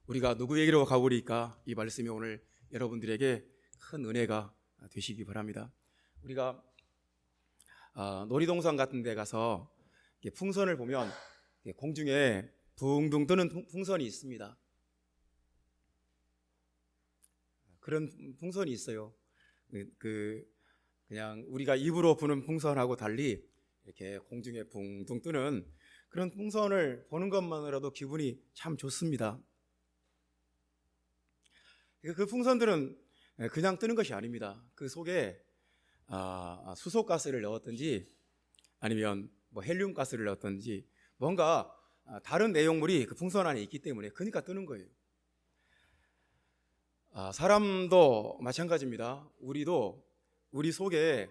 우리가 누구에게로 가보리까? 이 말씀이 오늘 여러분들에게 큰 은혜가 되시기 바랍니다. 우리가 놀이동산 같은 데 가서 풍선을 보면 공중에 붕붕 뜨는 풍선이 있습니다. 그런 풍선이 있어요. 그냥 우리가 입으로 부는 풍선하고 달리 이렇게 공중에 붕붕 뜨는 그런 풍선을 보는 것만으로도 기분이 참 좋습니다. 그 풍선들은 그냥 뜨는 것이 아닙니다. 그 속에 수소가스를 넣었든지 아니면 헬륨 가스를 넣었든지 뭔가 다른 내용물이 그 풍선 안에 있기 때문에 그러니까 뜨는 거예요. 사람도 마찬가지입니다. 우리도 우리 속에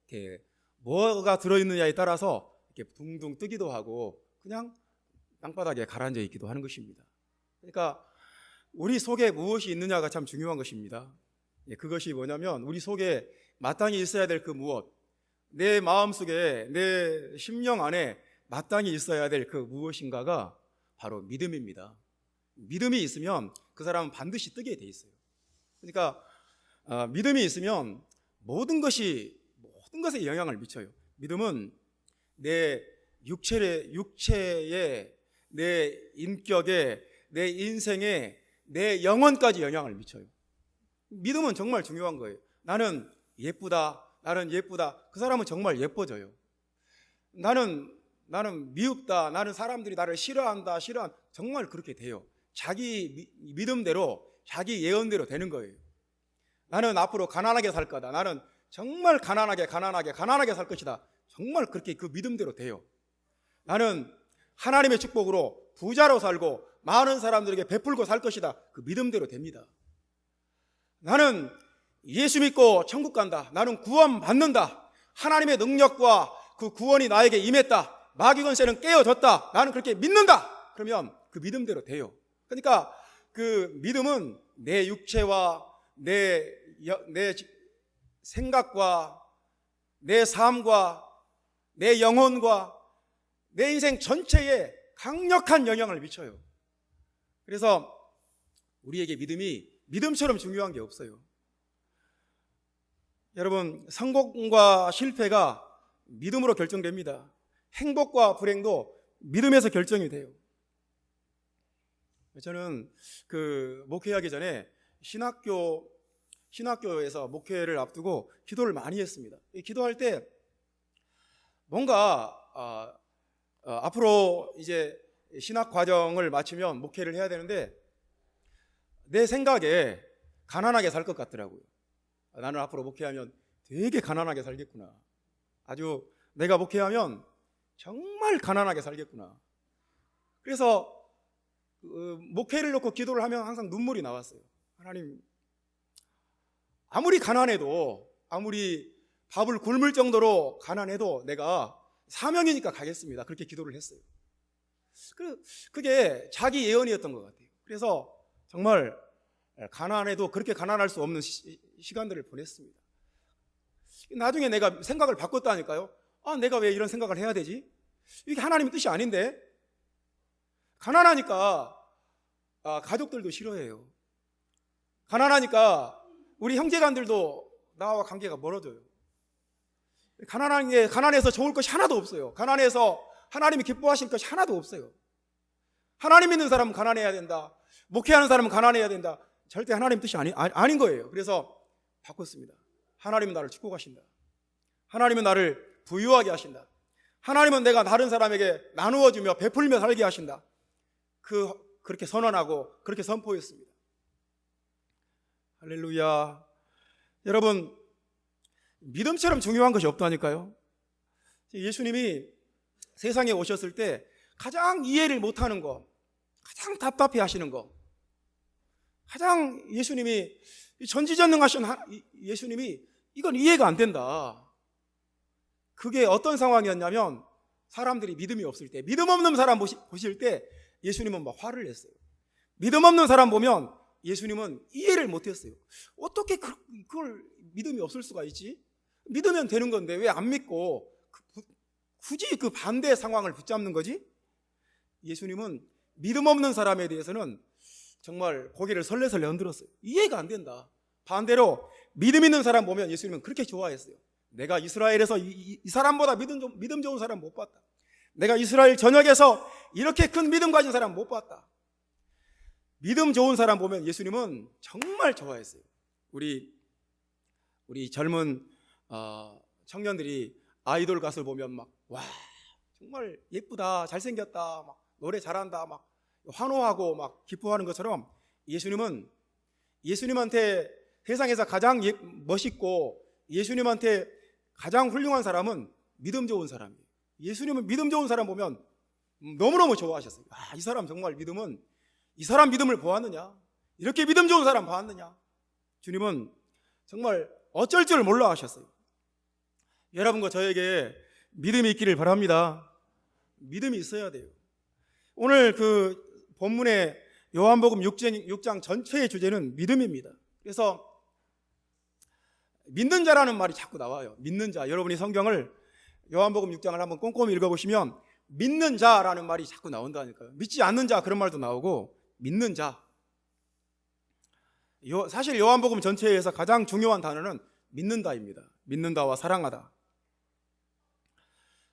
이렇게 뭐가 들어있느냐에 따라서 이렇게 둥둥 뜨기도 하고 그냥 땅바닥에 가라앉아 있기도 하는 것입니다. 그러니까 우리 속에 무엇이 있느냐가 참 중요한 것입니다. 그것이 뭐냐면 우리 속에 마땅히 있어야 될 그 무엇, 내 마음속에 내 심령 안에 마땅히 있어야 될 그 무엇인가가 바로 믿음입니다. 믿음이 있으면 그 사람은 반드시 뜨게 돼 있어요. 그러니까 믿음이 있으면 모든 것에 영향을 미쳐요. 믿음은 내 육체에, 내 인격에, 내 인생에, 내 영혼까지 영향을 미쳐요. 믿음은 정말 중요한 거예요. 나는 예쁘다. 그 사람은 정말 예뻐져요. 나는 미흡다. 나는 사람들이 나를 싫어한다. 정말 그렇게 돼요. 자기 믿음대로, 자기 예언대로 되는 거예요. 나는 앞으로 가난하게 살 거다. 나는 정말 가난하게 살 것이다. 정말 그렇게 그 믿음대로 돼요. 나는 하나님의 축복으로 부자로 살고 많은 사람들에게 베풀고 살 것이다. 그 믿음대로 됩니다. 나는 예수 믿고 천국 간다. 나는 구원 받는다. 하나님의 능력과 그 구원이 나에게 임했다. 마귀 권세는 깨어졌다. 나는 그렇게 믿는다. 그러면 그 믿음대로 돼요. 그러니까 그 믿음은 내 육체와 내 생각과 내 삶과 내 영혼과 내 인생 전체에 강력한 영향을 미쳐요. 그래서 우리에게 믿음처럼 중요한 게 없어요. 여러분, 성공과 실패가 믿음으로 결정됩니다. 행복과 불행도 믿음에서 결정이 돼요. 저는 목회하기 전에 신학교에서 목회를 앞두고 기도를 많이 했습니다. 기도할 때 뭔가 앞으로 이제 신학 과정을 마치면 목회를 해야 되는데 내 생각에 가난하게 살 것 같더라고요. 나는 앞으로 목회하면 되게 가난하게 살겠구나. 아주 내가 목회하면 정말 가난하게 살겠구나. 그래서 목회를 놓고 기도를 하면 항상 눈물이 나왔어요. 하나님, 아무리 가난해도, 아무리 밥을 굶을 정도로 가난해도 내가 사명이니까 가겠습니다. 그렇게 기도를 했어요. 그게 자기 예언이었던 것 같아요. 그래서 정말 가난해도 그렇게 가난할 수 없는 시간들을 보냈습니다. 나중에 내가 생각을 바꿨다니까요. 내가 왜 이런 생각을 해야 되지? 이게 하나님의 뜻이 아닌데? 가난하니까 가족들도 싫어해요. 가난하니까 우리 형제간들도 나와 관계가 멀어져요. 가난해서 좋을 것이 하나도 없어요. 가난해서 하나님이 기뻐하실 것이 하나도 없어요. 하나님 믿는 사람은 가난해야 된다. 목회하는 사람은 가난해야 된다. 절대 하나님 뜻이 아닌 거예요. 그래서 바꿨습니다. 하나님은 나를 축복하신다. 하나님은 나를 부유하게 하신다. 하나님은 내가 다른 사람에게 나누어주며 베풀며 살게 하신다. 그렇게 선언하고 그렇게 선포했습니다. 할렐루야. 여러분, 믿음처럼 중요한 것이 없다니까요. 예수님이 세상에 오셨을 때 가장 이해를 못하는 거, 가장 답답해 하시는 거, 가장 예수님이 전지전능하신 예수님이 이건 이해가 안 된다. 그게 어떤 상황이었냐면 사람들이 믿음이 없을 때, 믿음 없는 사람 보실 때 예수님은 막 화를 냈어요. 믿음 없는 사람 보면 예수님은 이해를 못했어요. 어떻게 그걸 믿음이 없을 수가 있지? 믿으면 되는 건데 왜 안 믿고 굳이 그 반대의 상황을 붙잡는 거지? 예수님은 믿음 없는 사람에 대해서는 정말 고개를 설레설레 흔들었어요. 이해가 안 된다. 반대로 믿음 있는 사람 보면 예수님은 그렇게 좋아했어요. 내가 이스라엘에서 이 사람보다 믿음 좋은 사람 못 봤다. 내가 이스라엘 전역에서 이렇게 큰 믿음 가진 사람 못 봤다. 믿음 좋은 사람 보면 예수님은 정말 좋아했어요. 우리 젊은 청년들이 아이돌 가수를 보면 막 와 정말 예쁘다, 잘생겼다, 막 노래 잘한다, 막 환호하고 막 기뻐하는 것처럼 예수님한테 세상에서 가장 멋있고 예수님한테 가장 훌륭한 사람은 믿음 좋은 사람이에요. 예수님은 믿음 좋은 사람 보면 너무너무 좋아하셨어요. 이 사람 정말 이 사람 믿음을 보았느냐? 이렇게 믿음 좋은 사람 보았느냐? 주님은 정말 어쩔 줄 몰라 하셨어요. 여러분과 저에게 믿음이 있기를 바랍니다. 믿음이 있어야 돼요. 오늘 그 본문의 요한복음 6장 전체의 주제는 믿음입니다. 그래서 믿는 자라는 말이 자꾸 나와요. 믿는 자. 여러분이 성경을 요한복음 6장을 한번 꼼꼼히 읽어보시면 믿는 자라는 말이 자꾸 나온다니까요. 믿지 않는 자 그런 말도 나오고 믿는 자. 사실 요한복음 전체에서 가장 중요한 단어는 믿는다입니다. 믿는다와 사랑하다.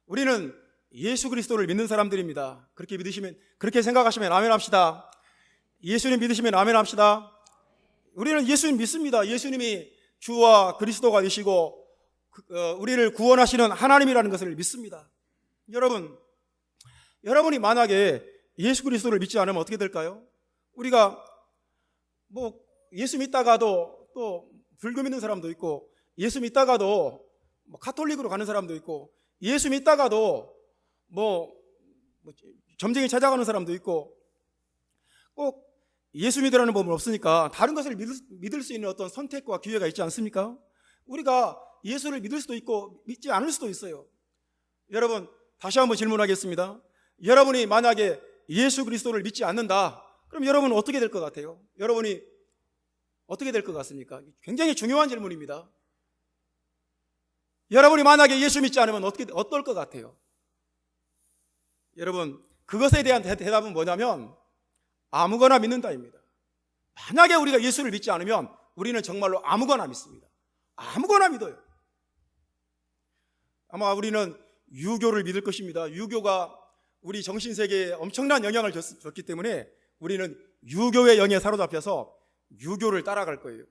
우리는 예수 그리스도를 믿는 사람들입니다. 그렇게 생각하시면 아멘 합시다. 예수님 믿으시면 아멘 합시다. 우리는 예수님 믿습니다. 예수님이 주와 그리스도가 되시고 우리를 구원하시는 하나님이라는 것을 믿습니다. 여러분이 만약에 예수 그리스도를 믿지 않으면 어떻게 될까요? 우리가 예수 믿다가도 또 불교 믿는 사람도 있고, 예수 믿다가도 카톨릭으로 가는 사람도 있고, 예수 믿다가도 점쟁이 찾아가는 사람도 있고, 꼭 예수 믿으라는 법은 없으니까 다른 것을 믿을 수 있는 어떤 선택과 기회가 있지 않습니까? 우리가 예수를 믿을 수도 있고 믿지 않을 수도 있어요. 여러분, 다시 한번 질문하겠습니다. 여러분이 만약에 예수 그리스도를 믿지 않는다, 그럼 여러분은 어떻게 될 것 같아요? 여러분이 어떻게 될 것 같습니까? 굉장히 중요한 질문입니다. 여러분이 만약에 예수 믿지 않으면 어떨 것 같아요? 여러분, 그것에 대한 대답은 뭐냐면 아무거나 믿는다입니다. 만약에 우리가 예수를 믿지 않으면 우리는 정말로 아무거나 믿습니다. 아무거나 믿어요. 아마 우리는 유교를 믿을 것입니다. 유교가 우리 정신세계에 엄청난 영향을 줬기 때문에 우리는 유교의 영에 사로잡혀서 유교를 따라갈 거예요.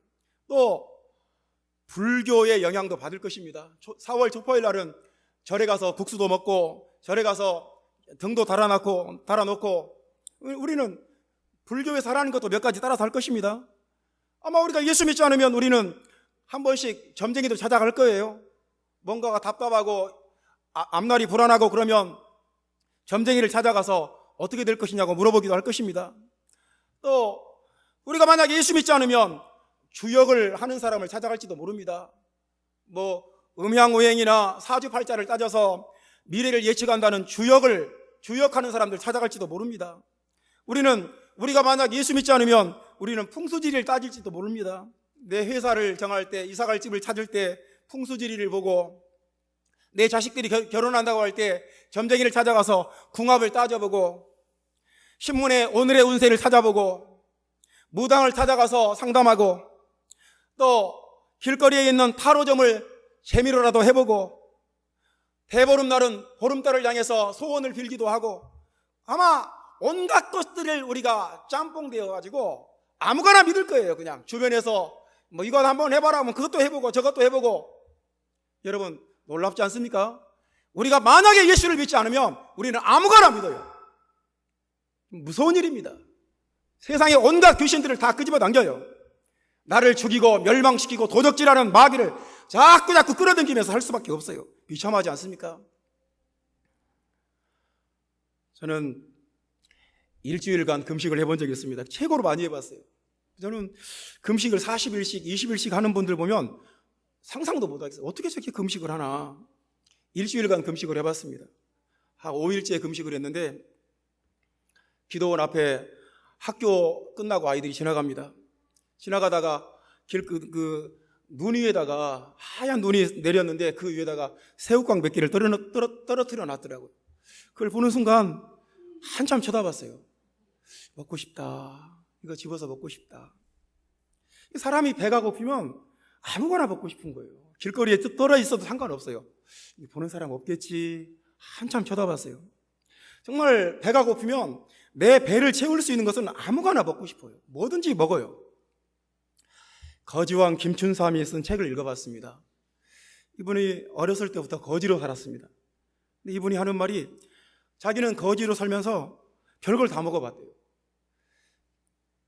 또 불교의 영향도 받을 것입니다. 4월 초포일 날은 절에 가서 국수도 먹고 절에 가서 등도 달아놓고 우리는 불교에 살아가는 것도 몇 가지 따라서 할 것입니다. 아마 우리가 예수 믿지 않으면 우리는 한 번씩 점쟁이도 찾아갈 거예요. 뭔가가 답답하고 앞날이 불안하고 그러면 점쟁이를 찾아가서 어떻게 될 것이냐고 물어보기도 할 것입니다. 또 우리가 만약에 예수 믿지 않으면 주역을 하는 사람을 찾아갈지도 모릅니다. 음양오행이나 사주팔자를 따져서 미래를 예측한다는 주역하는 사람들 찾아갈지도 모릅니다. 우리가 만약 예수 믿지 않으면 우리는 풍수지리를 따질지도 모릅니다. 내 회사를 정할 때, 이사갈 집을 찾을 때 풍수지리를 보고, 내 자식들이 결혼한다고 할 때 점쟁이를 찾아가서 궁합을 따져보고, 신문에 오늘의 운세를 찾아보고, 무당을 찾아가서 상담하고, 또 길거리에 있는 타로점을 재미로라도 해보고, 대보름날은 보름달을 향해서 소원을 빌기도 하고, 아마 온갖 것들을 우리가 짬뽕되어가지고 아무거나 믿을 거예요. 그냥 주변에서 이거 한번 해봐라 하면 그것도 해보고 저것도 해보고. 여러분, 놀랍지 않습니까? 우리가 만약에 예수를 믿지 않으면 우리는 아무거나 믿어요. 무서운 일입니다. 세상에 온갖 귀신들을 다 끄집어 당겨요. 나를 죽이고 멸망시키고 도적질하는 마귀를 자꾸 끌어당기면서 할 수밖에 없어요. 비참하지 않습니까? 저는 일주일간 금식을 해본 적이 있습니다. 최고로 많이 해봤어요. 저는 금식을 40일씩 20일씩 하는 분들 보면 상상도 못하겠어요. 어떻게 저렇게 금식을 하나. 일주일간 금식을 해봤습니다. 한 5일째 금식을 했는데, 기도원 앞에 학교 끝나고 아이들이 지나갑니다. 지나가다가 눈 위에다가 하얀 눈이 내렸는데 그 위에다가 새우깡 몇 개를 떨어뜨려 놨더라고요. 그걸 보는 순간 한참 쳐다봤어요. 먹고 싶다. 이거 집어서 먹고 싶다. 사람이 배가 고프면 아무거나 먹고 싶은 거예요. 길거리에 떨어 있어도 상관없어요. 보는 사람 없겠지. 한참 쳐다봤어요. 정말 배가 고프면 내 배를 채울 수 있는 것은 아무거나 먹고 싶어요. 뭐든지 먹어요. 거지왕 김춘삼이 쓴 책을 읽어봤습니다. 이분이 어렸을 때부터 거지로 살았습니다. 근데 이분이 하는 말이 자기는 거지로 살면서 별걸 다 먹어봤대요.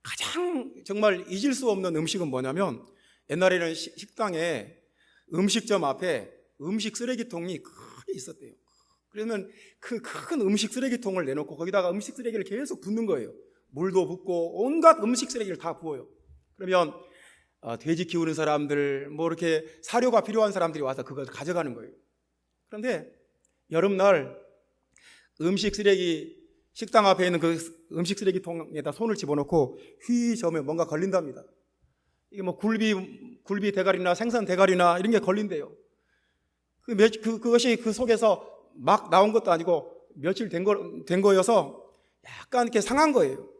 가장 정말 잊을 수 없는 음식은 뭐냐면 옛날에는 식당에 음식점 앞에 음식 쓰레기통이 크게 있었대요. 그러면 그 큰 음식 쓰레기통을 내놓고 거기다가 음식 쓰레기를 계속 붓는 거예요. 물도 붓고 온갖 음식 쓰레기를 다 부어요. 그러면 돼지 키우는 사람들, 뭐 이렇게 사료가 필요한 사람들이 와서 그걸 가져가는 거예요. 그런데 여름날 음식 쓰레기 식당 앞에 있는 그 음식 쓰레기통에다 손을 집어넣고 휘 저으면 뭔가 걸린답니다. 이게 뭐 굴비 대가리나 생선 대가리나 이런 게 걸린대요. 그것이 그 속에서 막 나온 것도 아니고 며칠 된 거여서 약간 이렇게 상한 거예요.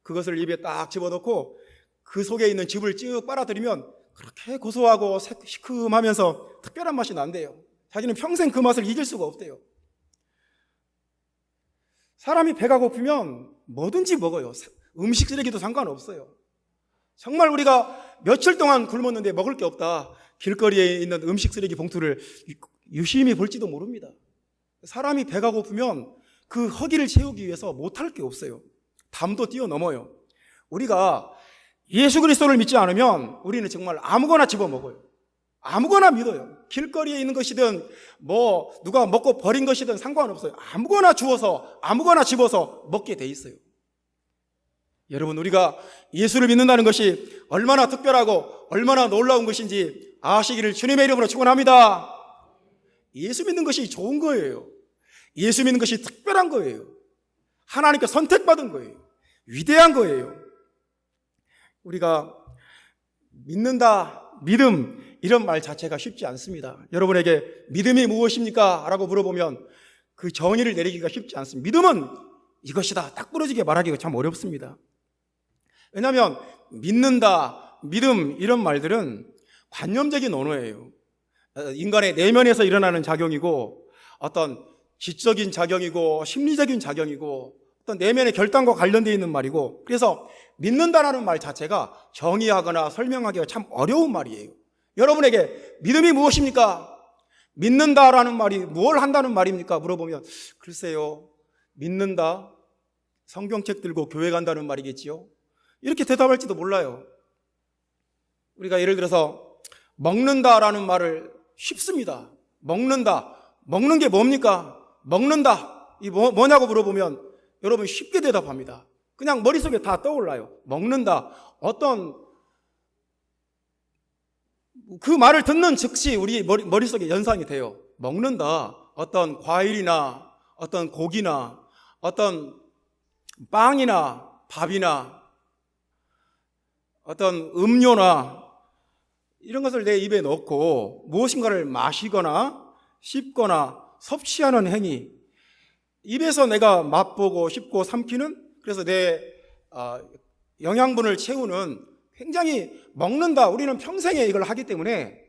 그것을 입에 딱 집어넣고 그 속에 있는 즙을 쭉 빨아들이면 그렇게 고소하고 시큼하면서 특별한 맛이 난대요. 자기는 평생 그 맛을 잊을 수가 없대요. 사람이 배가 고프면 뭐든지 먹어요. 음식 쓰레기도 상관없어요. 정말 우리가 며칠 동안 굶었는데 먹을 게 없다. 길거리에 있는 음식 쓰레기 봉투를 유심히 볼지도 모릅니다. 사람이 배가 고프면 그 허기를 채우기 위해서 못할 게 없어요. 담도 뛰어넘어요. 우리가 예수 그리스도를 믿지 않으면 우리는 정말 아무거나 집어먹어요. 아무거나 믿어요. 길거리에 있는 것이든 뭐 누가 먹고 버린 것이든 상관없어요. 아무거나 주워서 아무거나 집어서 먹게 돼 있어요. 여러분, 우리가 예수를 믿는다는 것이 얼마나 특별하고 얼마나 놀라운 것인지 아시기를 주님의 이름으로 축원합니다. 예수 믿는 것이 좋은 거예요. 예수 믿는 것이 특별한 거예요. 하나님께 선택받은 거예요. 위대한 거예요. 우리가 믿는다, 믿음, 이런 말 자체가 쉽지 않습니다. 여러분에게 믿음이 무엇입니까? 라고 물어보면 그 정의를 내리기가 쉽지 않습니다. 믿음은 이것이다, 딱 부러지게 말하기가 참 어렵습니다. 왜냐하면 믿는다, 믿음, 이런 말들은 관념적인 언어예요. 인간의 내면에서 일어나는 작용이고 어떤 지적인 작용이고 심리적인 작용이고 어떤 내면의 결단과 관련되어 있는 말이고, 그래서 믿는다라는 말 자체가 정의하거나 설명하기가 참 어려운 말이에요. 여러분에게 믿음이 무엇입니까? 믿는다라는 말이 뭘 한다는 말입니까? 물어보면 글쎄요, 믿는다, 성경책 들고 교회 간다는 말이겠지요? 이렇게 대답할지도 몰라요. 우리가 예를 들어서 먹는다라는 말을 쉽습니다. 먹는다, 먹는 게 뭡니까? 먹는다, 이 뭐냐고 물어보면 여러분 쉽게 대답합니다. 그냥 머릿속에 다 떠올라요. 먹는다, 어떤 그 말을 듣는 즉시 우리 머릿속에 연상이 돼요. 먹는다, 어떤 과일이나 어떤 고기나 어떤 빵이나 밥이나 어떤 음료나 이런 것을 내 입에 넣고 무엇인가를 마시거나 씹거나 섭취하는 행위, 입에서 내가 맛보고 씹고 삼키는, 그래서 내 영양분을 채우는, 굉장히 먹는다, 우리는 평생에 이걸 하기 때문에,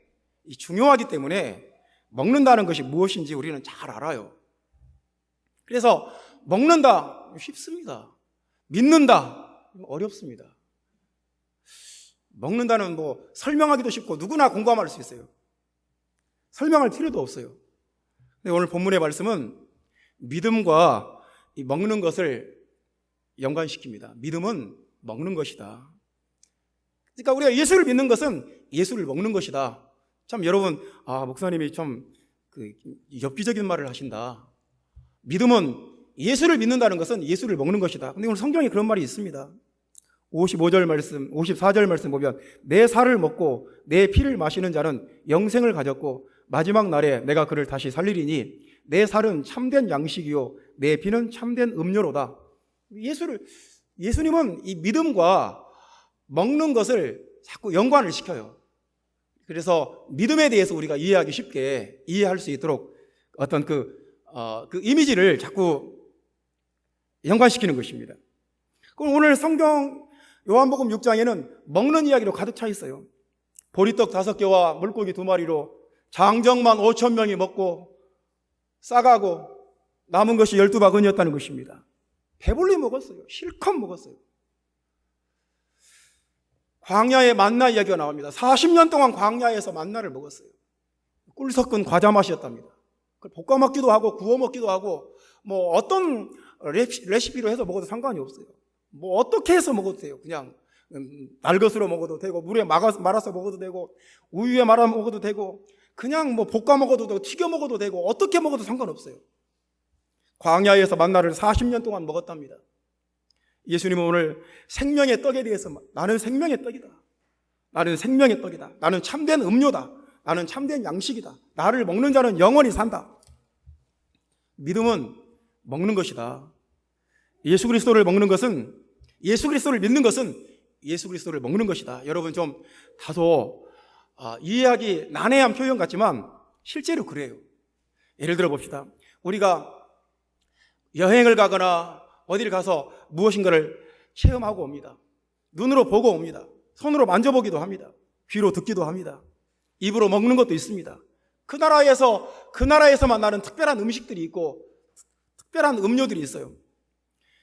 중요하기 때문에 먹는다는 것이 무엇인지 우리는 잘 알아요. 그래서 먹는다 쉽습니다. 믿는다 어렵습니다. 먹는다는 뭐 설명하기도 쉽고 누구나 공감할 수 있어요. 설명할 필요도 없어요. 근데 오늘 본문의 말씀은 믿음과 이 먹는 것을 연관시킵니다. 믿음은 먹는 것이다. 그러니까 우리가 예수를 믿는 것은 예수를 먹는 것이다. 참 여러분, 목사님이 좀 엽기적인 말을 하신다. 믿음은 예수를 믿는다는 것은 예수를 먹는 것이다. 근데 오늘 성경에 그런 말이 있습니다. 55절 말씀, 54절 말씀 보면 내 살을 먹고 내 피를 마시는 자는 영생을 가졌고 마지막 날에 내가 그를 다시 살리리니 내 살은 참된 양식이요 내 피는 참된 음료로다. 예수님은 이 믿음과 먹는 것을 자꾸 연관을 시켜요. 그래서 믿음에 대해서 우리가 이해하기 쉽게 이해할 수 있도록 어떤 그 이미지를 자꾸 연관시키는 것입니다. 그럼 오늘 성경 요한복음 6장에는 먹는 이야기로 가득 차 있어요. 보리떡 5개와 물고기 2마리로 장정만 5,000명이 먹고 싸가고 남은 것이 12바구니였다는 것입니다. 배불리 먹었어요. 실컷 먹었어요. 광야의 만나 이야기가 나옵니다. 40년 동안 광야에서 만나를 먹었어요. 꿀 섞은 과자 맛이었답니다. 볶아 먹기도 하고 구워 먹기도 하고 뭐 어떤 레시피로 해서 먹어도 상관이 없어요. 뭐 어떻게 해서 먹어도 돼요. 그냥 날것으로 먹어도 되고 물에 말아서 먹어도 되고 우유에 말아 먹어도 되고 그냥 뭐 볶아 먹어도 되고 튀겨 먹어도 되고 어떻게 먹어도 상관없어요. 광야에서 만나를 40년 동안 먹었답니다. 예수님은 오늘 생명의 떡에 대해서 나는 생명의 떡이다. 나는 생명의 떡이다. 나는 참된 음료다. 나는 참된 양식이다. 나를 먹는 자는 영원히 산다. 믿음은 먹는 것이다. 예수 그리스도를 먹는 것은, 예수 그리스도를 믿는 것은 예수 그리스도를 먹는 것이다. 여러분 좀 다소 이해하기 난해한 표현 같지만 실제로 그래요. 예를 들어 봅시다. 우리가 여행을 가거나 어디를 가서 무엇인가를 체험하고 옵니다. 눈으로 보고 옵니다. 손으로 만져보기도 합니다. 귀로 듣기도 합니다. 입으로 먹는 것도 있습니다. 그 나라에서만 나는 특별한 음식들이 있고 특별한 음료들이 있어요.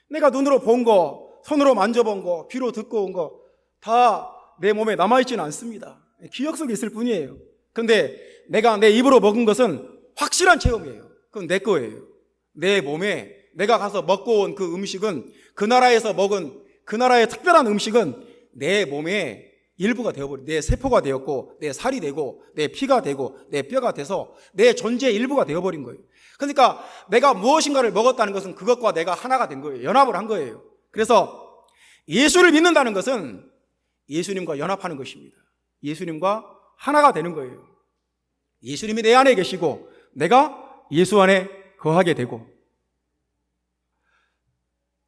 내가 눈으로 본 거, 손으로 만져본 거, 귀로 듣고 온 거 다 내 몸에 남아있지는 않습니다. 기억 속에 있을 뿐이에요. 그런데 내가 내 입으로 먹은 것은 확실한 체험이에요. 그건 내 거예요. 내 몸에 내가 가서 먹고 온 그 음식은 그 나라에서 먹은 그 나라의 특별한 음식은 내 몸에 일부가 되어버린, 내 세포가 되었고 내 살이 되고 내 피가 되고 내 뼈가 돼서 내 존재의 일부가 되어버린 거예요. 그러니까 내가 무엇인가를 먹었다는 것은 그것과 내가 하나가 된 거예요. 연합을 한 거예요. 그래서 예수를 믿는다는 것은 예수님과 연합하는 것입니다. 예수님과 하나가 되는 거예요. 예수님이 내 안에 계시고 내가 예수 안에 거하게 되고.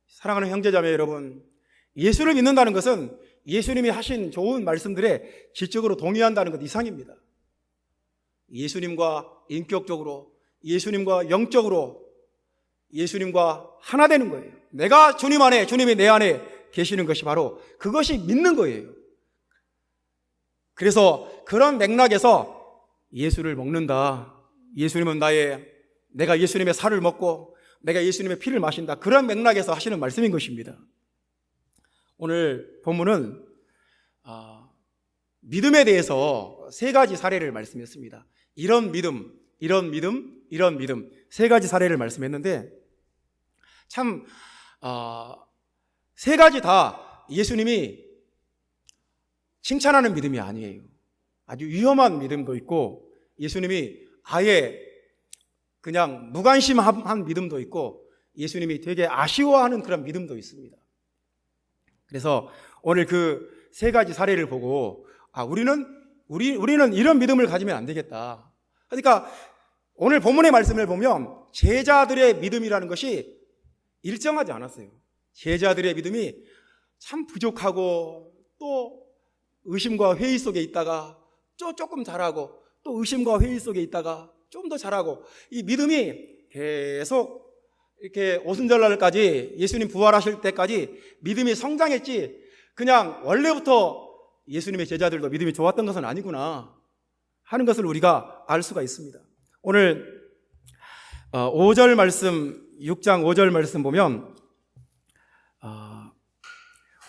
사랑하는 형제자매 여러분, 예수를 믿는다는 것은 예수님이 하신 좋은 말씀들에 지적으로 동의한다는 것 이상입니다. 예수님과 인격적으로, 예수님과 영적으로, 예수님과 하나 되는 거예요. 내가 주님 안에, 주님이 내 안에 계시는 것이 바로 그것이 믿는 거예요. 그래서 그런 맥락에서 예수를 먹는다. 예수님은 내가 예수님의 살을 먹고 내가 예수님의 피를 마신다. 그런 맥락에서 하시는 말씀인 것입니다. 오늘 본문은 믿음에 대해서 3가지 사례를 말씀했습니다. 이런 믿음, 이런 믿음, 이런 믿음 3가지 사례를 말씀했는데 참 3가지 다 예수님이 칭찬하는 믿음이 아니에요. 아주 위험한 믿음도 있고 예수님이 아예 그냥 무관심한 믿음도 있고 예수님이 되게 아쉬워하는 그런 믿음도 있습니다. 그래서 오늘 그 3가지 사례를 보고 우리는 이런 믿음을 가지면 안 되겠다. 그러니까 오늘 본문의 말씀을 보면 제자들의 믿음이라는 것이 일정하지 않았어요. 제자들의 믿음이 참 부족하고 또 의심과 회의 속에 있다가 조금 잘하고 또 의심과 회의 속에 있다가 좀 더 잘하고 이 믿음이 계속 이렇게 오순절날까지 예수님 부활하실 때까지 믿음이 성장했지 그냥 원래부터 예수님의 제자들도 믿음이 좋았던 것은 아니구나 하는 것을 우리가 알 수가 있습니다. 오늘 5절 말씀 6장 5절 말씀 보면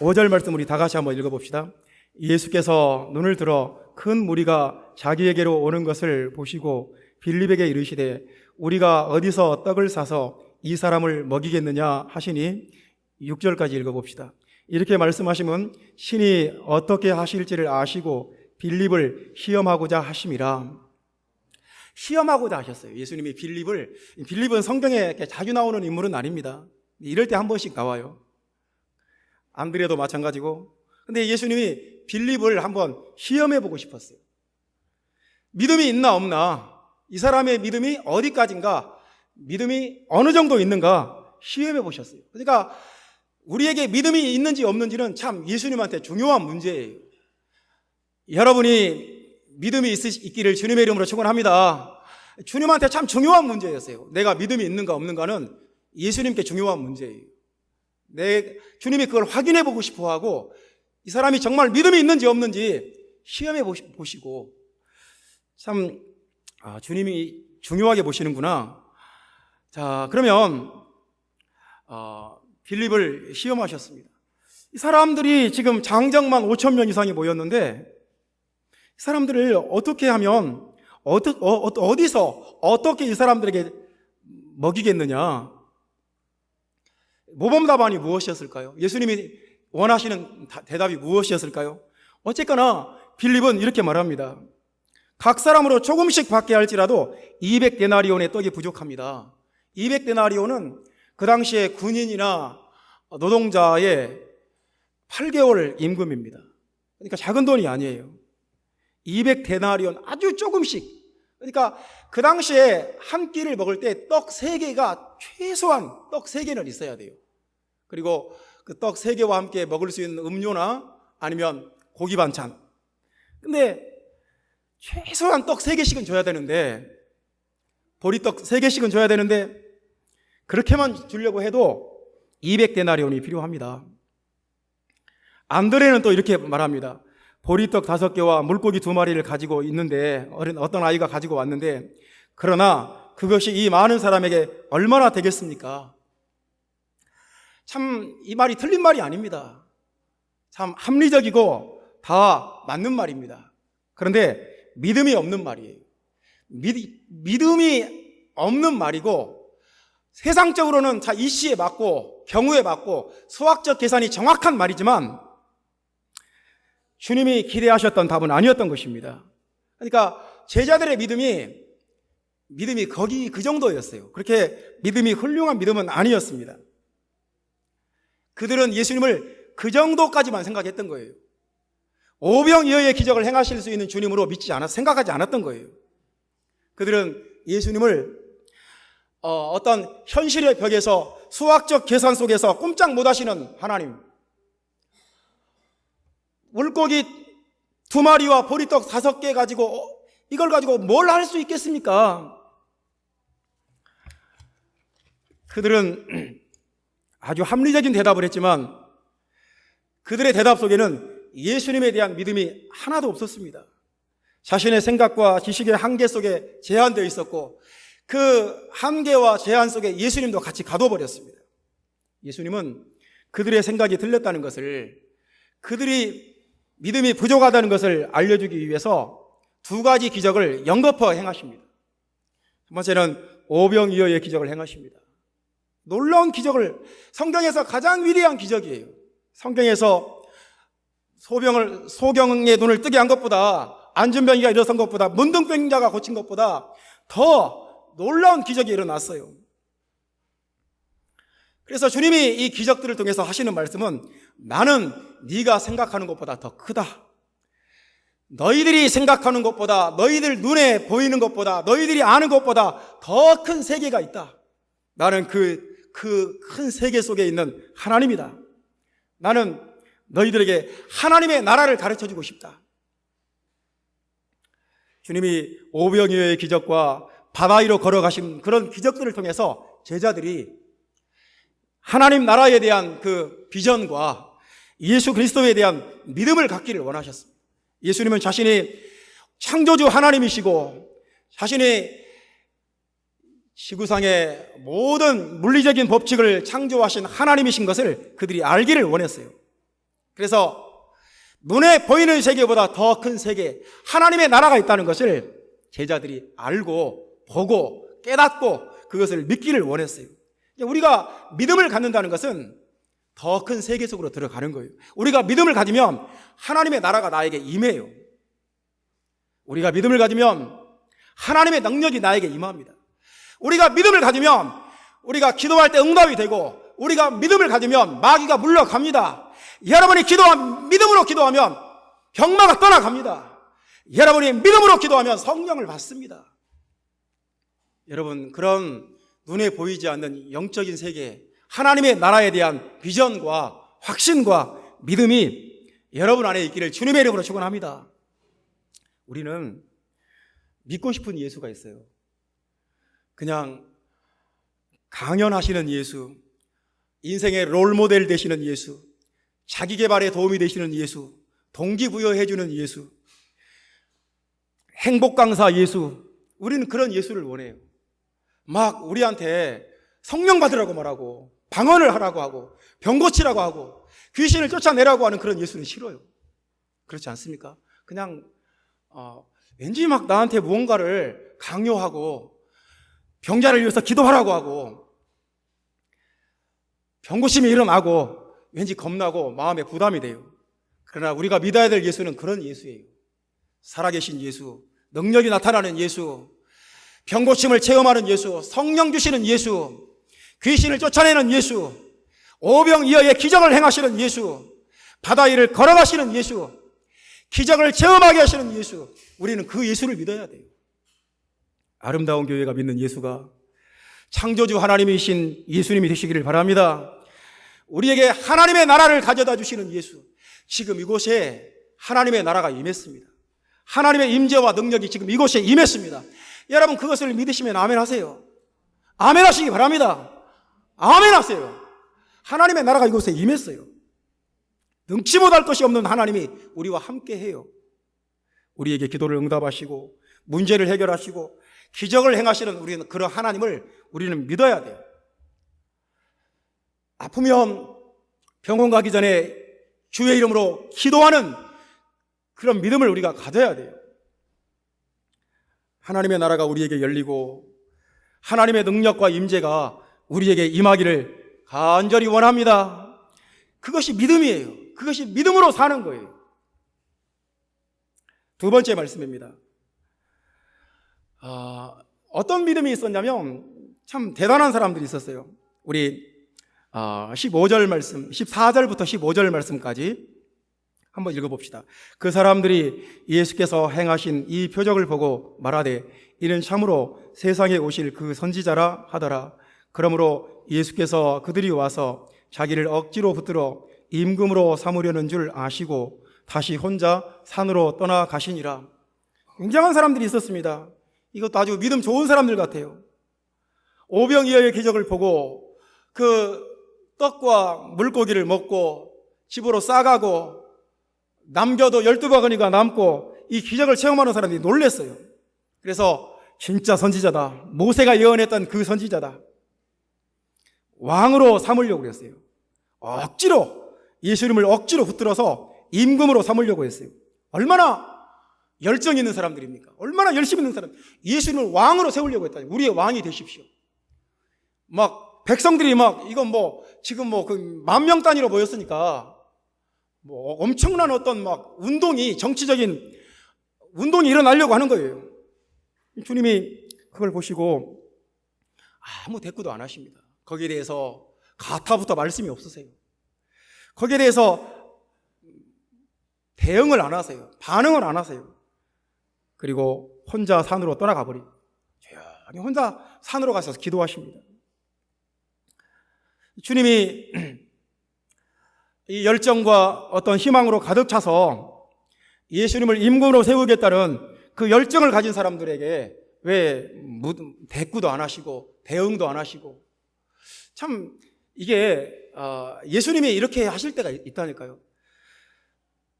5절 말씀 우리 다 같이 한번 읽어봅시다. 예수께서 눈을 들어 큰 무리가 자기에게로 오는 것을 보시고 빌립에게 이르시되 우리가 어디서 떡을 사서 이 사람을 먹이겠느냐 하시니 6절까지 읽어봅시다. 이렇게 말씀하시면 신이 어떻게 하실지를 아시고 빌립을 시험하고자 하심이라. 시험하고자 하셨어요. 예수님이 빌립은 성경에 자주 나오는 인물은 아닙니다. 이럴 때 한 번씩 나와요. 안드레도 마찬가지고. 근데 예수님이 빌립을 한번 시험해보고 싶었어요. 믿음이 있나 없나, 이 사람의 믿음이 어디까지인가, 믿음이 어느 정도 있는가 시험해보셨어요. 그러니까 우리에게 믿음이 있는지 없는지는 참 예수님한테 중요한 문제예요. 여러분이 믿음이 있기를 주님의 이름으로 축원합니다. 주님한테 참 중요한 문제였어요. 내가 믿음이 있는가 없는가는 예수님께 중요한 문제예요. 주님이 그걸 확인해보고 싶어하고 이 사람이 정말 믿음이 있는지 없는지 시험해 보시고, 참 주님이 중요하게 보시는구나. 자, 그러면 빌립을 시험하셨습니다. 이 사람들이 지금 장정만 5,000명 이상이 모였는데, 이 사람들을 어떻게 하면 어디서 어떻게 이 사람들에게 먹이겠느냐? 모범 답안이 무엇이었을까요? 예수님이 원하시는 대답이 무엇이었을까요? 어쨌거나 빌립은 이렇게 말합니다. 각 사람으로 조금씩 받게 할지라도 200데나리온의 떡이 부족합니다. 200데나리온은 그 당시에 군인이나 노동자의 8개월 임금입니다. 그러니까 작은 돈이 아니에요. 200데나리온, 아주 조금씩. 그러니까 그 당시에 한 끼를 먹을 때 떡 3개가 최소한 떡 3개는 있어야 돼요. 그리고 그 떡 3개와 함께 먹을 수 있는 음료나 아니면 고기 반찬. 근데 최소한 떡 3개씩은 줘야 되는데, 보리떡 3개씩은 줘야 되는데, 그렇게만 주려고 해도 200데나리온이 필요합니다. 안드레는 또 이렇게 말합니다. 보리떡 5개와 물고기 2마리를 가지고 있는데, 어떤 아이가 가지고 왔는데, 그러나 그것이 이 많은 사람에게 얼마나 되겠습니까? 참 이 말이 틀린 말이 아닙니다. 참 합리적이고 다 맞는 말입니다. 그런데 믿음이 없는 말이에요. 믿음이 없는 말이고, 세상적으로는 자 이시에 맞고 경우에 맞고 수학적 계산이 정확한 말이지만 주님이 기대하셨던 답은 아니었던 것입니다. 그러니까 제자들의 믿음이 거기 그 정도였어요. 그렇게 믿음이 훌륭한 믿음은 아니었습니다. 그들은 예수님을 그 정도까지만 생각했던 거예요. 오병이어의 기적을 행하실 수 있는 주님으로 생각하지 않았던 거예요. 그들은 예수님을 어떤 현실의 벽에서, 수학적 계산 속에서 꼼짝 못하시는 하나님, 물고기 2마리와 보리떡 5개 가지고 이걸 가지고 뭘 할 수 있겠습니까? 그들은 아주 합리적인 대답을 했지만 그들의 대답 속에는 예수님에 대한 믿음이 하나도 없었습니다. 자신의 생각과 지식의 한계 속에 제한되어 있었고, 그 한계와 제한 속에 예수님도 같이 가둬버렸습니다. 예수님은 그들의 생각이 틀렸다는 것을, 그들이 믿음이 부족하다는 것을 알려주기 위해서 2가지 기적을 연거푸 행하십니다. 첫 번째는 오병이어의 기적을 행하십니다. 놀라운 기적을, 성경에서 가장 위대한 기적이에요. 성경에서 소경의 눈을 뜨게 한 것보다, 안진병이가 일어선 것보다, 문둥병자가 고친 것보다 더 놀라운 기적이 일어났어요. 그래서 주님이 이 기적들을 통해서 하시는 말씀은, 나는 네가 생각하는 것보다 더 크다. 너희들이 생각하는 것보다, 너희들 눈에 보이는 것보다, 너희들이 아는 것보다 더 큰 세계가 있다. 나는 그 큰 세계 속에 있는 하나님이다. 나는 너희들에게 하나님의 나라를 가르쳐주고 싶다. 주님이 오병이어의 기적과 바다 위로 걸어가신 그런 기적들을 통해서 제자들이 하나님 나라에 대한 그 비전과 예수 그리스도에 대한 믿음을 갖기를 원하셨습니다. 예수님은 자신이 창조주 하나님이시고, 자신이 지구상의 모든 물리적인 법칙을 창조하신 하나님이신 것을 그들이 알기를 원했어요. 그래서 눈에 보이는 세계보다 더 큰 세계, 하나님의 나라가 있다는 것을 제자들이 알고 보고 깨닫고 그것을 믿기를 원했어요. 우리가 믿음을 갖는다는 것은 더 큰 세계 속으로 들어가는 거예요. 우리가 믿음을 가지면 하나님의 나라가 나에게 임해요. 우리가 믿음을 가지면 하나님의 능력이 나에게 임합니다. 우리가 믿음을 가지면 우리가 기도할 때 응답이 되고, 우리가 믿음을 가지면 마귀가 물러갑니다. 여러분이 믿음으로 기도하면 병마가 떠나갑니다. 여러분이 믿음으로 기도하면 성령을 받습니다. 여러분, 그런 눈에 보이지 않는 영적인 세계, 하나님의 나라에 대한 비전과 확신과 믿음이 여러분 안에 있기를 주님의 이름으로 축원합니다. 우리는 믿고 싶은 예수가 있어요. 그냥 강연하시는 예수, 인생의 롤모델 되시는 예수, 자기 개발에 도움이 되시는 예수, 동기부여해 주는 예수, 행복 강사 예수, 우리는 그런 예수를 원해요. 막 우리한테 성령 받으라고 말하고 방언을 하라고 하고 병 고치라고 하고 귀신을 쫓아내라고 하는 그런 예수는 싫어요. 그렇지 않습니까? 그냥 왠지 막 나한테 무언가를 강요하고 병자를 위해서 기도하라고 하고 병고심이 일어나고 왠지 겁나고 마음에 부담이 돼요. 그러나 우리가 믿어야 될 예수는 그런 예수예요. 살아계신 예수, 능력이 나타나는 예수, 병고침을 체험하는 예수, 성령 주시는 예수, 귀신을 쫓아내는 예수, 오병이어의 기적을 행하시는 예수, 바다 위를 걸어가시는 예수, 기적을 체험하게 하시는 예수, 우리는 그 예수를 믿어야 돼요. 아름다운 교회가 믿는 예수가 창조주 하나님이신 예수님이 되시기를 바랍니다. 우리에게 하나님의 나라를 가져다 주시는 예수, 지금 이곳에 하나님의 나라가 임했습니다. 하나님의 임재와 능력이 지금 이곳에 임했습니다. 여러분 그것을 믿으시면 아멘 하세요. 아멘 하시기 바랍니다. 아멘 하세요. 하나님의 나라가 이곳에 임했어요. 능치 못할 것이 없는 하나님이 우리와 함께 해요. 우리에게 기도를 응답하시고 문제를 해결하시고 기적을 행하시는 우리는 그런 하나님을 우리는 믿어야 돼요. 아프면 병원 가기 전에 주의 이름으로 기도하는 그런 믿음을 우리가 가져야 돼요. 하나님의 나라가 우리에게 열리고 하나님의 능력과 임재가 우리에게 임하기를 간절히 원합니다. 그것이 믿음이에요. 그것이 믿음으로 사는 거예요. 두 번째 말씀입니다. 어떤 믿음이 있었냐면 참 대단한 사람들이 있었어요. 우리 15절 말씀, 14절부터 15절 말씀까지 한번 읽어봅시다. 그 사람들이 예수께서 행하신 이 표적을 보고 말하되 이는 참으로 세상에 오실 그 선지자라 하더라. 그러므로 예수께서 그들이 와서 자기를 억지로 붙들어 임금으로 삼으려는 줄 아시고 다시 혼자 산으로 떠나가시니라. 굉장한 사람들이 있었습니다. 이것도 아주 믿음 좋은 사람들 같아요. 오병이어의 기적을 보고 그 떡과 물고기를 먹고 집으로 싸가고 남겨도 12바구니가 남고 이 기적을 체험하는 사람들이 놀랐어요. 그래서 진짜 선지자다, 모세가 예언했던 그 선지자다, 왕으로 삼으려고 그랬어요. 억지로 예수님을 억지로 붙들어서 임금으로 삼으려고 했어요. 얼마나 열정 있는 사람들입니까? 얼마나 열심 있는 사람. 예수님을 왕으로 세우려고 했다니. 우리의 왕이 되십시오. 막 백성들이 막 이건 뭐 지금 뭐 그 10,000명 단위로 모였으니까 뭐 엄청난 어떤 막 운동이, 정치적인 운동이 일어나려고 하는 거예요. 주님이 그걸 보시고 아무 대꾸도 안 하십니다. 거기에 대해서 가타부터 말씀이 없으세요. 거기에 대해서 대응을 안 하세요. 반응을 안 하세요. 그리고 혼자 산으로 떠나가 버리고 조용히 혼자 산으로 가서 기도하십니다. 주님이 이 열정과 어떤 희망으로 가득 차서 예수님을 임금으로 세우겠다는 그 열정을 가진 사람들에게 왜 대꾸도 안 하시고 대응도 안 하시고, 참 이게 예수님이 이렇게 하실 때가 있다니까요.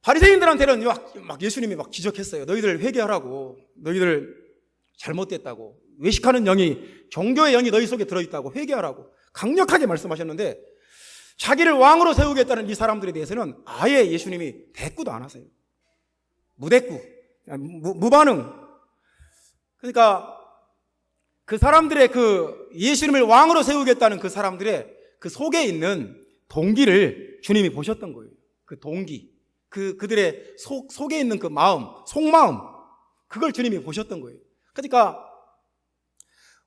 바리새인들한테는 막 예수님이 막 지적했어요. 너희들 회개하라고, 너희들 잘못됐다고, 외식하는 영이, 종교의 영이 너희 속에 들어있다고 회개하라고 강력하게 말씀하셨는데, 자기를 왕으로 세우겠다는 이 사람들에 대해서는 아예 예수님이 대꾸도 안 하세요. 무대꾸, 무반응. 그러니까 그 사람들의 그 예수님을 왕으로 세우겠다는 그 사람들의 그 속에 있는 동기를 주님이 보셨던 거예요. 그 동기, 그들의 속에 있는 그 마음, 속마음, 그걸 주님이 보셨던 거예요. 그러니까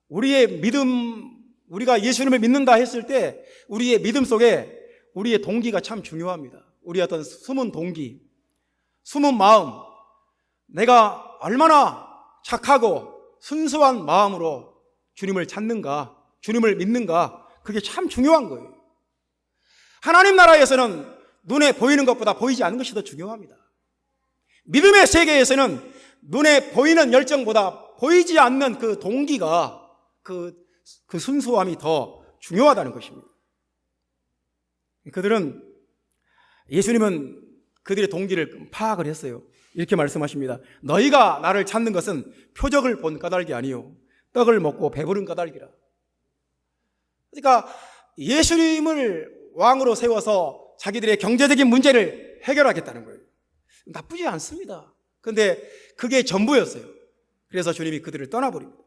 우리의 믿음, 우리가 예수님을 믿는다 했을 때 우리의 믿음 속에 우리의 동기가 참 중요합니다. 우리의 어떤 숨은 동기, 숨은 마음, 내가 얼마나 착하고 순수한 마음으로 주님을 찾는가, 주님을 믿는가, 그게 참 중요한 거예요. 하나님 나라에서는 눈에 보이는 것보다 보이지 않는 것이 더 중요합니다. 믿음의 세계에서는 눈에 보이는 열정보다 보이지 않는 그 동기가, 그 순수함이 더 중요하다는 것입니다. 그들은 예수님은 그들의 동기를 파악을 했어요. 이렇게 말씀하십니다. 너희가 나를 찾는 것은 표적을 본 까닭이 아니요 떡을 먹고 배부른 까닭이라. 그러니까 예수님을 왕으로 세워서 자기들의 경제적인 문제를 해결하겠다는 거예요. 나쁘지 않습니다. 그런데 그게 전부였어요. 그래서 주님이 그들을 떠나버립니다.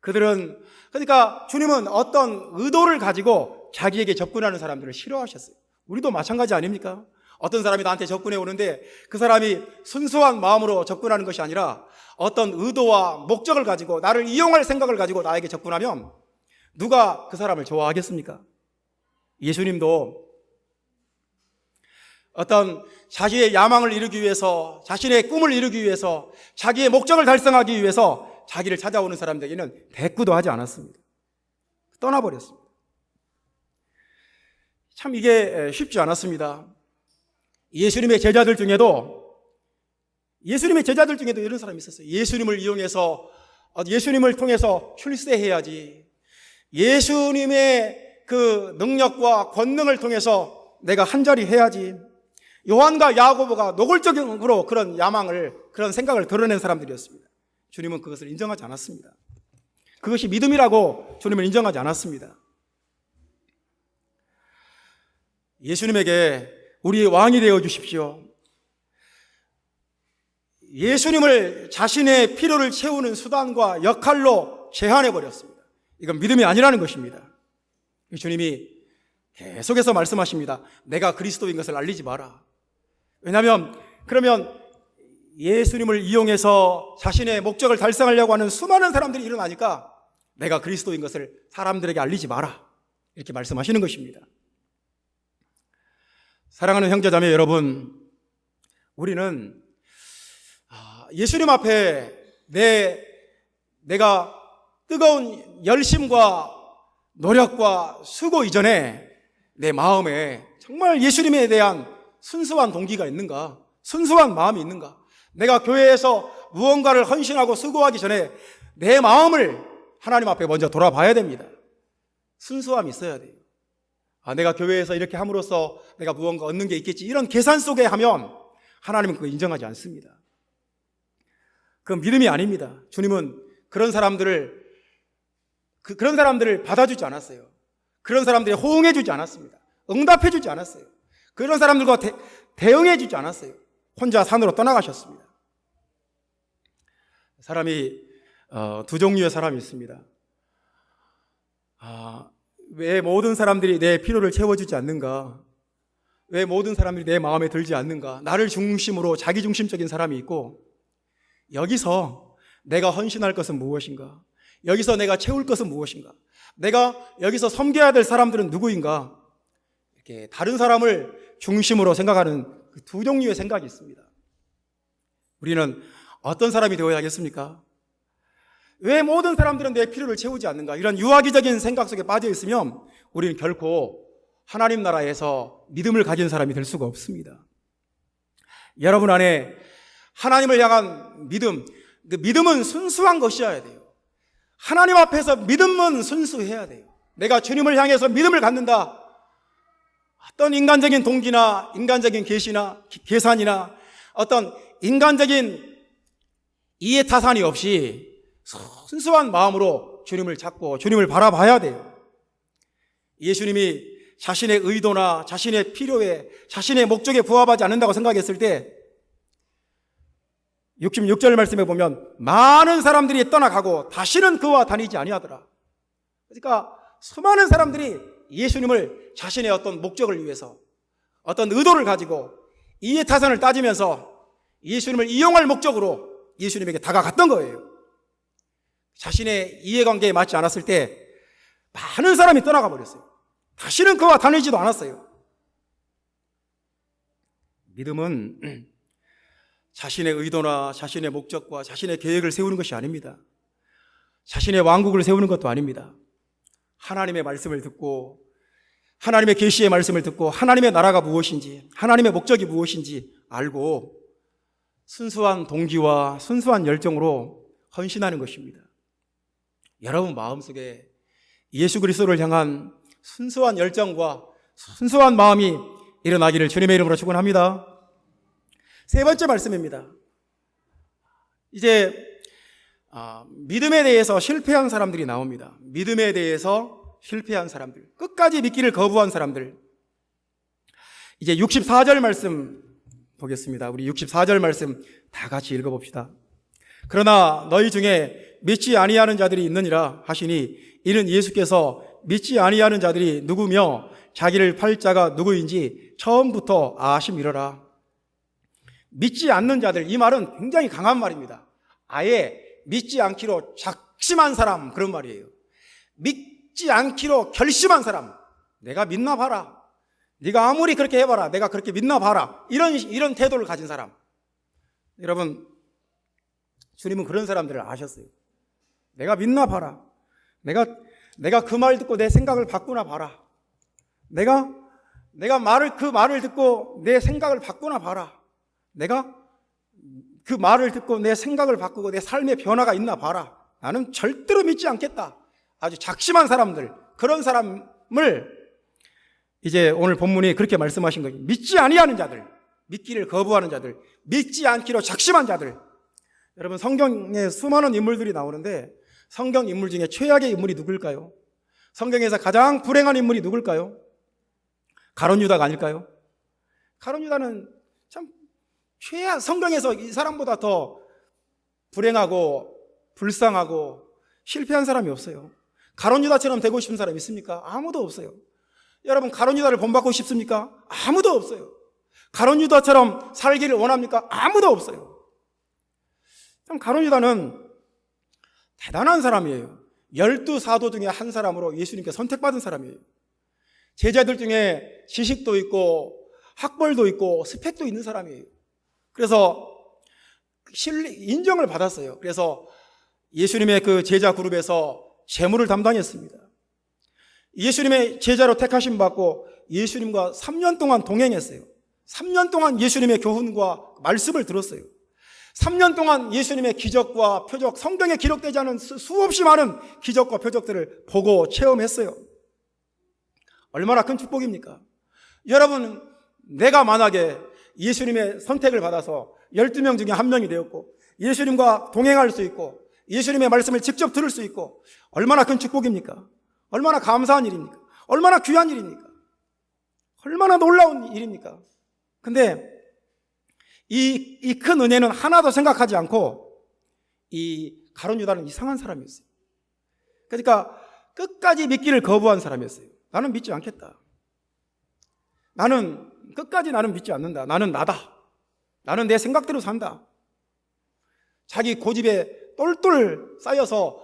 그러니까 주님은 어떤 의도를 가지고 자기에게 접근하는 사람들을 싫어하셨어요. 우리도 마찬가지 아닙니까? 어떤 사람이 나한테 접근해 오는데 그 사람이 순수한 마음으로 접근하는 것이 아니라 어떤 의도와 목적을 가지고 나를 이용할 생각을 가지고 나에게 접근하면 누가 그 사람을 좋아하겠습니까? 예수님도 어떤 자기의 야망을 이루기 위해서, 자신의 꿈을 이루기 위해서, 자기의 목적을 달성하기 위해서 자기를 찾아오는 사람들에게는 대꾸도 하지 않았습니다. 떠나버렸습니다. 참 이게 쉽지 않았습니다. 예수님의 제자들 중에도 이런 사람이 있었어요. 예수님을 이용해서, 예수님을 통해서 출세해야지. 예수님의 그 능력과 권능을 통해서 내가 한자리 해야지. 요한과 야고보가 노골적으로 그런 야망을, 그런 생각을 드러낸 사람들이었습니다. 주님은 그것을 인정하지 않았습니다. 그것이 믿음이라고 주님은 인정하지 않았습니다. 예수님에게 우리의 왕이 되어 주십시오. 예수님을 자신의 필요를 채우는 수단과 역할로 제한해 버렸습니다. 이건 믿음이 아니라는 것입니다. 주님이 계속해서 말씀하십니다. 내가 그리스도인 것을 알리지 마라. 왜냐하면 그러면 예수님을 이용해서 자신의 목적을 달성하려고 하는 수많은 사람들이 일어나니까 내가 그리스도인 것을 사람들에게 알리지 마라. 이렇게 말씀하시는 것입니다. 사랑하는 형제자매 여러분, 우리는 예수님 앞에 내가 뜨거운 열심과 노력과 수고 이전에 내 마음에 정말 예수님에 대한 순수한 동기가 있는가? 순수한 마음이 있는가? 내가 교회에서 무언가를 헌신하고 수고하기 전에 내 마음을 하나님 앞에 먼저 돌아봐야 됩니다. 순수함이 있어야 돼요. 내가 교회에서 이렇게 함으로써 내가 무언가 얻는 게 있겠지, 이런 계산 속에 하면 하나님은 그거 인정하지 않습니다. 그건 믿음이 아닙니다. 주님은 그런 사람들을 받아주지 않았어요. 그런 사람들이 호응해주지 않았습니다. 응답해주지 않았어요. 그런 사람들과 대응해주지 않았어요. 혼자 산으로 떠나가셨습니다. 사람이 두 종류의 사람이 있습니다. 왜 모든 사람들이 내 필요를 채워주지 않는가? 왜 모든 사람들이 내 마음에 들지 않는가? 나를 중심으로 자기중심적인 사람이 있고, 여기서 내가 헌신할 것은 무엇인가? 여기서 내가 채울 것은 무엇인가? 내가 여기서 섬겨야 될 사람들은 누구인가? 이렇게 다른 사람을 중심으로 생각하는 그 두 종류의 생각이 있습니다. 우리는 어떤 사람이 되어야겠습니까? 왜 모든 사람들은 내 필요를 채우지 않는가? 이런 유아기적인 생각 속에 빠져 있으면 우리는 결코 하나님 나라에서 믿음을 가진 사람이 될 수가 없습니다. 여러분 안에 하나님을 향한 믿음, 그 믿음은 순수한 것이어야 돼요. 하나님 앞에서 믿음은 순수해야 돼요. 내가 주님을 향해서 믿음을 갖는다. 어떤 인간적인 동기나 인간적인 계산이나 어떤 인간적인 이해타산이 없이 순수한 마음으로 주님을 찾고 주님을 바라봐야 돼요. 예수님이 자신의 의도나 자신의 필요에, 자신의 목적에 부합하지 않는다고 생각했을 때 66절 말씀에 보면 많은 사람들이 떠나가고 다시는 그와 다니지 아니하더라. 그러니까 수많은 사람들이 예수님을 자신의 어떤 목적을 위해서, 어떤 의도를 가지고 이해타산을 따지면서 예수님을 이용할 목적으로 예수님에게 다가갔던 거예요. 자신의 이해관계에 맞지 않았을 때 많은 사람이 떠나가 버렸어요. 다시는 그와 다니지도 않았어요. 믿음은 자신의 의도나 자신의 목적과 자신의 계획을 세우는 것이 아닙니다. 자신의 왕국을 세우는 것도 아닙니다. 하나님의 말씀을 듣고, 하나님의 계시의 말씀을 듣고, 하나님의 나라가 무엇인지, 하나님의 목적이 무엇인지 알고 순수한 동기와 순수한 열정으로 헌신하는 것입니다. 여러분 마음속에 예수 그리스도를 향한 순수한 열정과 순수한 마음이 일어나기를 주님의 이름으로 축원합니다. 세 번째 말씀입니다. 이제 믿음에 대해서 실패한 사람들이 나옵니다. 믿음에 대해서 실패한 사람들, 끝까지 믿기를 거부한 사람들. 이제 64절 말씀 보겠습니다. 우리 64절 말씀 다 같이 읽어봅시다. 그러나 너희 중에 믿지 아니하는 자들이 있느니라 하시니 이는 예수께서 믿지 아니하는 자들이 누구며 자기를 팔 자가 누구인지 처음부터 아심이러라. 믿지 않는 자들, 이 말은 굉장히 강한 말입니다. 아예 믿지 않기로 작심한 사람, 그런 말이에요. 믿지 않기로 결심한 사람, 내가 믿나 봐라, 네가 아무리 그렇게 해봐라, 내가 그렇게 믿나 봐라, 이런 태도를 가진 사람. 여러분, 주님은 그런 사람들을 아셨어요. 내가 믿나 봐라, 내가 그 말 듣고 내 생각을 바꾸나 봐라, 내가 그 말을 듣고 내 생각을 바꾸나 봐라, 내가 그 말을 듣고 내 생각을 바꾸고 내 삶의 변화가 있나 봐라. 나는 절대로 믿지 않겠다. 아주 작심한 사람들, 그런 사람을 이제 오늘 본문이 그렇게 말씀하신 거예요. 믿지 아니하는 자들, 믿기를 거부하는 자들, 믿지 않기로 작심한 자들. 여러분, 성경에 수많은 인물들이 나오는데 성경 인물 중에 최악의 인물이 누굴까요? 성경에서 가장 불행한 인물이 누굴까요? 가룟 유다가 아닐까요? 가룟 유다는 참 성경에서 이 사람보다 더 불행하고 불쌍하고 실패한 사람이 없어요. 가룟 유다처럼 되고 싶은 사람 있습니까? 아무도 없어요. 여러분, 가룟 유다를 본받고 싶습니까? 아무도 없어요. 가룟 유다처럼 살기를 원합니까? 아무도 없어요. 참 가룟 유다는 대단한 사람이에요. 12사도 중에 한 사람으로 예수님께 선택받은 사람이에요. 제자들 중에 지식도 있고 학벌도 있고 스펙도 있는 사람이에요. 그래서 인정을 받았어요. 그래서 예수님의 그 제자 그룹에서 재무를 담당했습니다. 예수님의 제자로 택하심 받고 예수님과 3년 동안 동행했어요. 3년 동안 예수님의 교훈과 말씀을 들었어요. 3년 동안 예수님의 기적과 표적, 성경에 기록되지 않은 수없이 많은 기적과 표적들을 보고 체험했어요. 얼마나 큰 축복입니까? 여러분, 내가 만약에 예수님의 선택을 받아서 12명 중에 한 명이 되었고 예수님과 동행할 수 있고 예수님의 말씀을 직접 들을 수 있고 얼마나 큰 축복입니까? 얼마나 감사한 일입니까? 얼마나 귀한 일입니까? 얼마나 놀라운 일입니까? 근데 이 큰 은혜는 하나도 생각하지 않고 이 가룟 유다는 이상한 사람이었어요. 그러니까 끝까지 믿기를 거부한 사람이었어요. 나는 믿지 않겠다. 끝까지 나는 믿지 않는다. 나는 나다. 나는 내 생각대로 산다. 자기 고집에 똘똘 쌓여서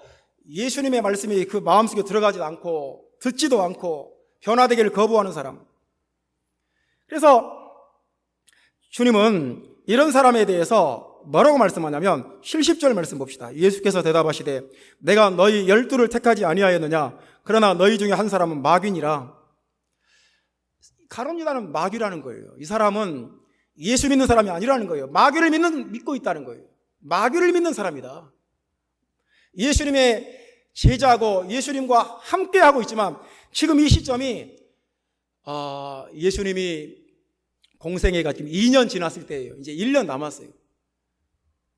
예수님의 말씀이 그 마음속에 들어가지도 않고 듣지도 않고 변화되기를 거부하는 사람. 그래서 주님은 이런 사람에 대해서 뭐라고 말씀하냐면 70절 말씀 봅시다. 예수께서 대답하시되 내가 너희 12를 택하지 아니하였느냐? 그러나 너희 중에 한 사람은 마귀니라. 가룟 유다는 마귀라는 거예요. 이 사람은 예수 믿는 사람이 아니라는 거예요. 마귀를 믿고 있다는 거예요. 마귀를 믿는 사람이다. 예수님의 제자고 예수님과 함께하고 있지만 지금 이 시점이 예수님이 공생애가 지금 2년 지났을 때예요. 이제 1년 남았어요.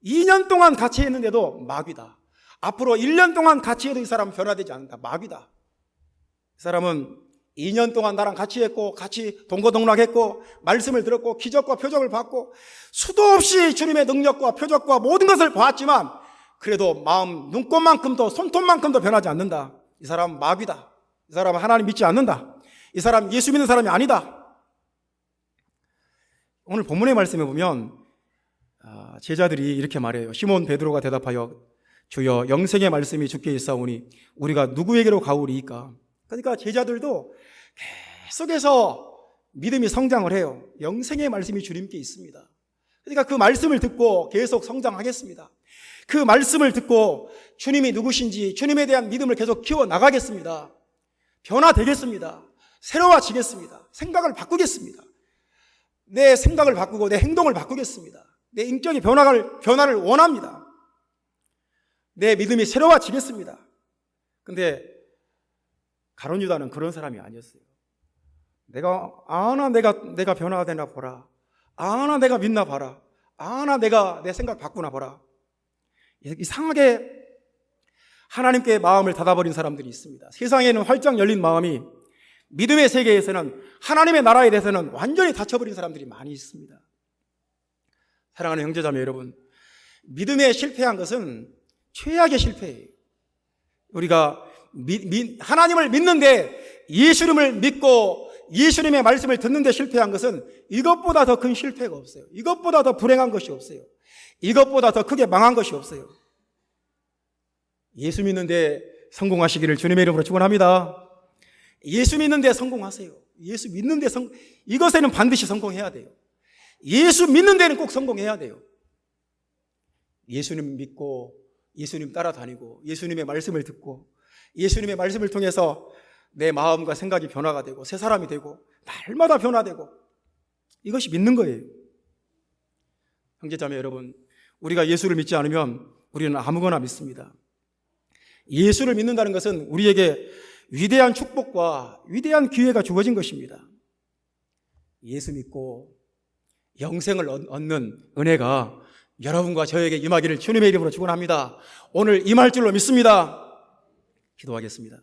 2년 동안 같이 했는데도 마귀다. 앞으로 1년 동안 같이 해도 이 사람은 변화되지 않는다. 마귀다. 이 사람은 2년 동안 나랑 같이 했고 같이 동고동락했고 말씀을 들었고 기적과 표적을 받고 수도 없이 주님의 능력과 표적과 모든 것을 보았지만 그래도 마음 눈꽃만큼도 손톱만큼도 변하지 않는다. 이 사람은 마귀다. 이 사람은 하나님 믿지 않는다. 이 사람 예수 믿는 사람이 아니다. 오늘 본문의 말씀에 보면 제자들이 이렇게 말해요. 시몬 베드로가 대답하여 주여 영생의 말씀이 주께 있사오니 우리가 누구에게로 가오리이까? 그러니까 제자들도 계속해서 믿음이 성장을 해요. 영생의 말씀이 주님께 있습니다. 그러니까 그 말씀을 듣고 계속 성장하겠습니다. 그 말씀을 듣고 주님이 누구신지 주님에 대한 믿음을 계속 키워나가겠습니다. 변화되겠습니다. 새로워지겠습니다. 생각을 바꾸겠습니다. 내 생각을 바꾸고 내 행동을 바꾸겠습니다. 내 인격의 변화를 원합니다. 내 믿음이 새로워지겠습니다. 근데 가룟 유다는 그런 사람이 아니었어요. 내가 변화되나 보라. 내가 믿나 봐라. 내가 내 생각 바꾸나 보라. 이상하게 하나님께 마음을 닫아버린 사람들이 있습니다. 세상에는 활짝 열린 마음이 믿음의 세계에서는, 하나님의 나라에 대해서는 완전히 닫혀버린 사람들이 많이 있습니다. 사랑하는 형제자매 여러분, 믿음에 실패한 것은 최악의 실패예요. 우리가 하나님을 믿는데, 예수님을 믿고 예수님의 말씀을 듣는데 실패한 것은 이것보다 더 큰 실패가 없어요. 이것보다 더 불행한 것이 없어요. 이것보다 더 크게 망한 것이 없어요. 예수 믿는데 성공하시기를 주님의 이름으로 축원합니다. 예수 믿는데 성공하세요. 예수 믿는데 이것에는 반드시 성공해야 돼요. 예수 믿는 데는 꼭 성공해야 돼요. 예수님 믿고 예수님 따라다니고 예수님의 말씀을 듣고 예수님의 말씀을 통해서 내 마음과 생각이 변화가 되고 새 사람이 되고 날마다 변화되고, 이것이 믿는 거예요. 형제자매 여러분, 우리가 예수를 믿지 않으면 우리는 아무거나 믿습니다. 예수를 믿는다는 것은 우리에게 위대한 축복과 위대한 기회가 주어진 것입니다. 예수 믿고 영생을 얻는 은혜가 여러분과 저에게 임하기를 주님의 이름으로 축원합니다. 오늘 임할 줄로 믿습니다. 기도하겠습니다.